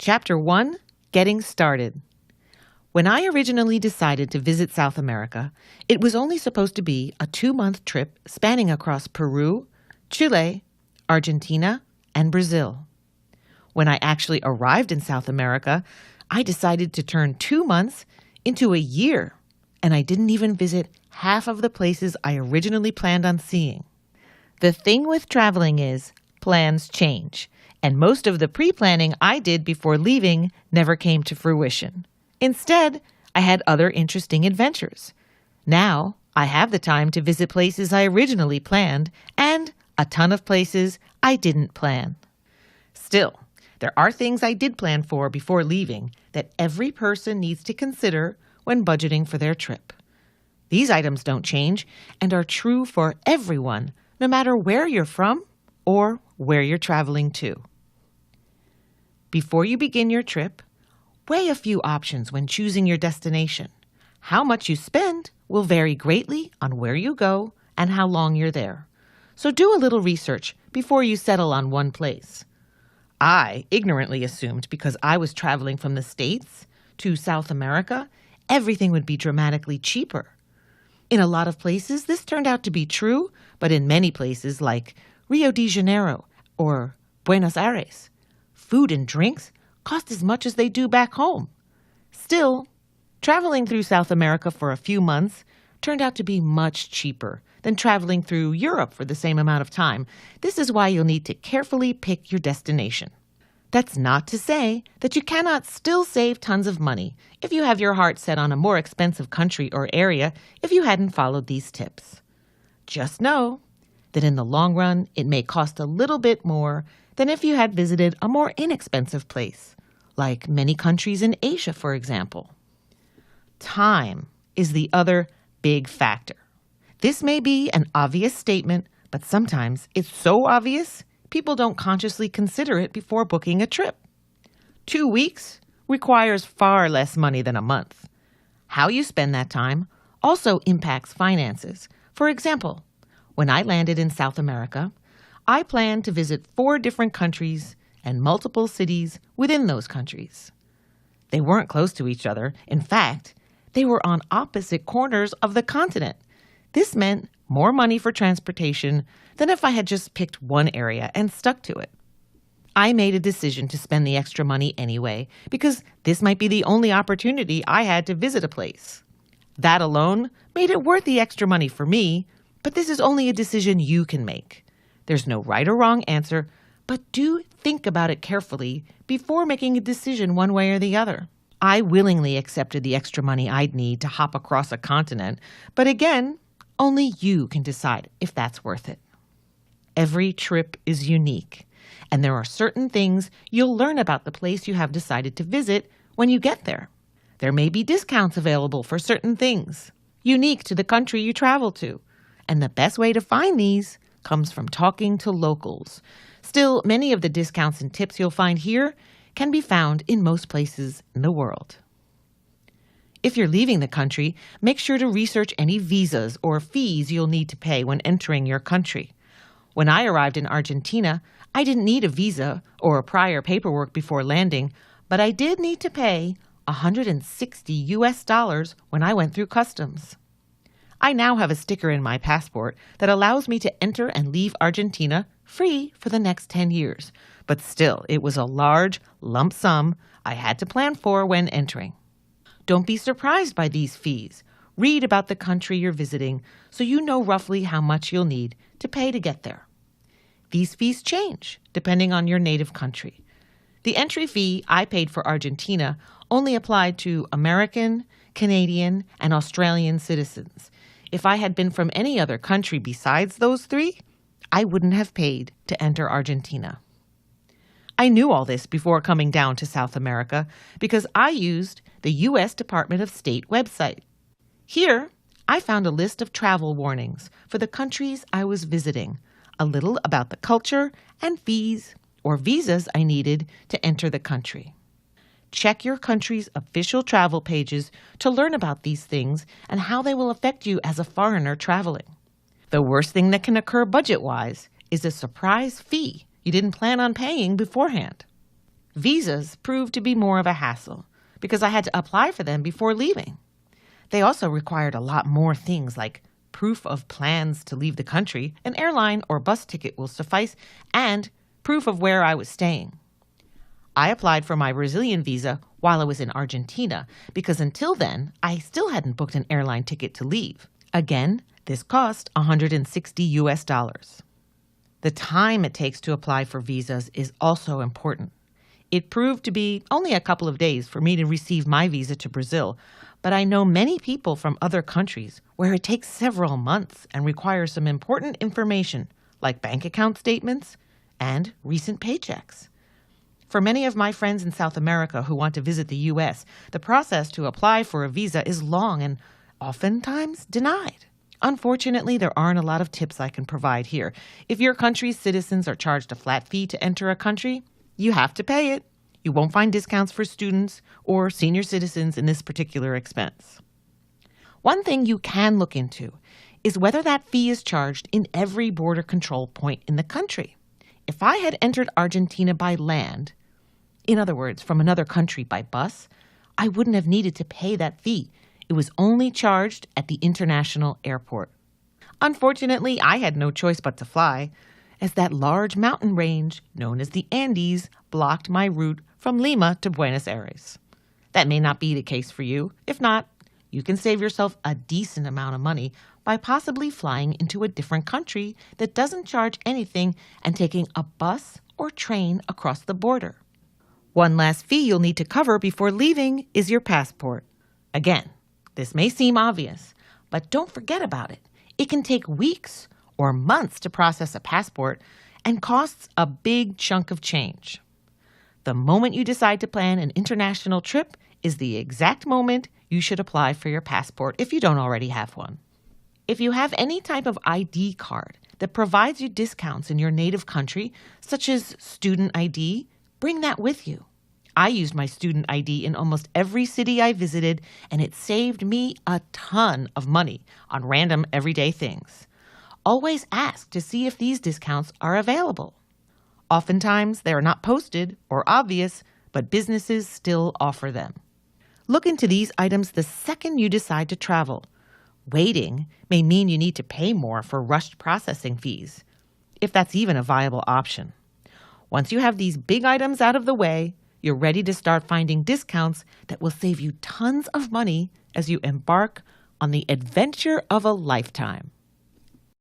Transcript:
Chapter 1, Getting Started. When I originally decided to visit South America, it was only supposed to be a 2-month trip spanning across Peru, Chile, Argentina, and Brazil. When I actually arrived in South America, I decided to turn 2 months into a year, and I didn't even visit half of the places I originally planned on seeing. The thing with traveling is plans change, and most of the pre-planning I did before leaving never came to fruition. Instead, I had other interesting adventures. Now, I have the time to visit places I originally planned and a ton of places I didn't plan. Still, there are things I did plan for before leaving that every person needs to consider when budgeting for their trip. These items don't change and are true for everyone, no matter where you're from or where you're traveling to. Before you begin your trip, weigh a few options when choosing your destination. How much you spend will vary greatly on where you go and how long you're there. So do a little research before you settle on one place. I ignorantly assumed because I was traveling from the States to South America, everything would be dramatically cheaper. In a lot of places, this turned out to be true, but in many places like Rio de Janeiro or Buenos Aires, food and drinks cost as much as they do back home. Still, traveling through South America for a few months turned out to be much cheaper than traveling through Europe for the same amount of time. This is why you'll need to carefully pick your destination. That's not to say that you cannot still save tons of money if you have your heart set on a more expensive country or area if you hadn't followed these tips. Just know that in the long run, it may cost a little bit more than if you had visited a more inexpensive place, like many countries in Asia, for example. Time is the other big factor. This may be an obvious statement, but sometimes it's so obvious, people don't consciously consider it before booking a trip. 2 weeks requires far less money than a month. How you spend that time also impacts finances. For example, when I landed in South America, I planned to visit 4 different countries and multiple cities within those countries. They weren't close to each other. In fact, they were on opposite corners of the continent. This meant more money for transportation than if I had just picked one area and stuck to it. I made a decision to spend the extra money anyway because this might be the only opportunity I had to visit a place. That alone made it worth the extra money for me, but this is only a decision you can make. There's no right or wrong answer, but do think about it carefully before making a decision one way or the other. I willingly accepted the extra money I'd need to hop across a continent, but again, only you can decide if that's worth it. Every trip is unique, and there are certain things you'll learn about the place you have decided to visit when you get there. There may be discounts available for certain things, unique to the country you travel to, and the best way to find these comes from talking to locals. Still, many of the discounts and tips you'll find here can be found in most places in the world. If you're leaving the country, make sure to research any visas or fees you'll need to pay when entering your country. When I arrived in Argentina, I didn't need a visa or prior paperwork before landing, but I did need to pay $160 when I went through customs. I now have a sticker in my passport that allows me to enter and leave Argentina free for the next 10 years. But still, it was a large lump sum I had to plan for when entering. Don't be surprised by these fees. Read about the country you're visiting so you know roughly how much you'll need to pay to get there. These fees change depending on your native country. The entry fee I paid for Argentina only applied to American, Canadian, and Australian citizens. If I had been from any other country besides those 3, I wouldn't have paid to enter Argentina. I knew all this before coming down to South America because I used the U.S. Department of State website. Here, I found a list of travel warnings for the countries I was visiting, a little about the culture and fees or visas I needed to enter the country. Check your country's official travel pages to learn about these things and how they will affect you as a foreigner traveling. The worst thing that can occur budget-wise is a surprise fee you didn't plan on paying beforehand. Visas proved to be more of a hassle because I had to apply for them before leaving. They also required a lot more things like proof of plans to leave the country, an airline or bus ticket will suffice, and proof of where I was staying. I applied for my Brazilian visa while I was in Argentina because until then, I still hadn't booked an airline ticket to leave. Again, this cost $160. The time it takes to apply for visas is also important. It proved to be only a couple of days for me to receive my visa to Brazil, but I know many people from other countries where it takes several months and requires some important information like bank account statements and recent paychecks. For many of my friends in South America who want to visit the U.S., the process to apply for a visa is long and oftentimes denied. Unfortunately, there aren't a lot of tips I can provide here. If your country's citizens are charged a flat fee to enter a country, you have to pay it. You won't find discounts for students or senior citizens in this particular expense. One thing you can look into is whether that fee is charged in every border control point in the country. If I had entered Argentina by land, in other words, from another country by bus, I wouldn't have needed to pay that fee. It was only charged at the international airport. Unfortunately, I had no choice but to fly, as that large mountain range, known as the Andes, blocked my route from Lima to Buenos Aires. That may not be the case for you. If not, you can save yourself a decent amount of money by possibly flying into a different country that doesn't charge anything and taking a bus or train across the border. One last fee you'll need to cover before leaving is your passport. Again, this may seem obvious, but don't forget about it. It can take weeks or months to process a passport and costs a big chunk of change. The moment you decide to plan an international trip is the exact moment you should apply for your passport if you don't already have one. If you have any type of ID card that provides you discounts in your native country, such as student ID, bring that with you. I used my student ID in almost every city I visited, and it saved me a ton of money on random everyday things. Always ask to see if these discounts are available. Oftentimes, they are not posted or obvious, but businesses still offer them. Look into these items the second you decide to travel. Waiting may mean you need to pay more for rushed processing fees, if that's even a viable option. Once you have these big items out of the way, you're ready to start finding discounts that will save you tons of money as you embark on the adventure of a lifetime.